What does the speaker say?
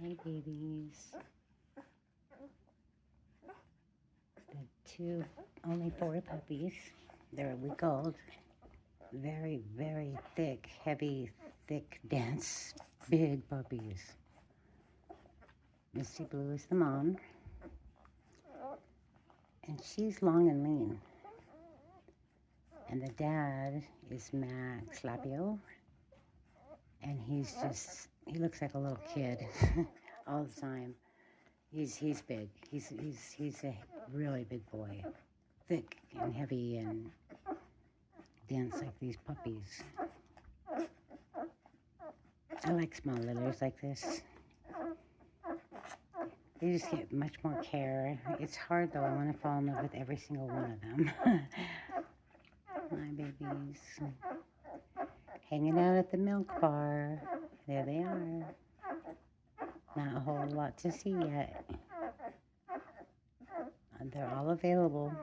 Hey babies. The only 4 puppies. They're a week old. Very, very thick, heavy, thick, dense, big puppies. Misty Blue is the mom. And she's long and lean. And the dad is Max Lapio. And he looks like a little kid all the time. He's big. He's a really big boy. Thick and heavy and dense like these puppies. I like small litters like this. They just get much more care. It's hard though. I want to fall in love with every single one of them. My babies. Hanging out at the milk bar. There they are. Not a whole lot to see yet. They're all available.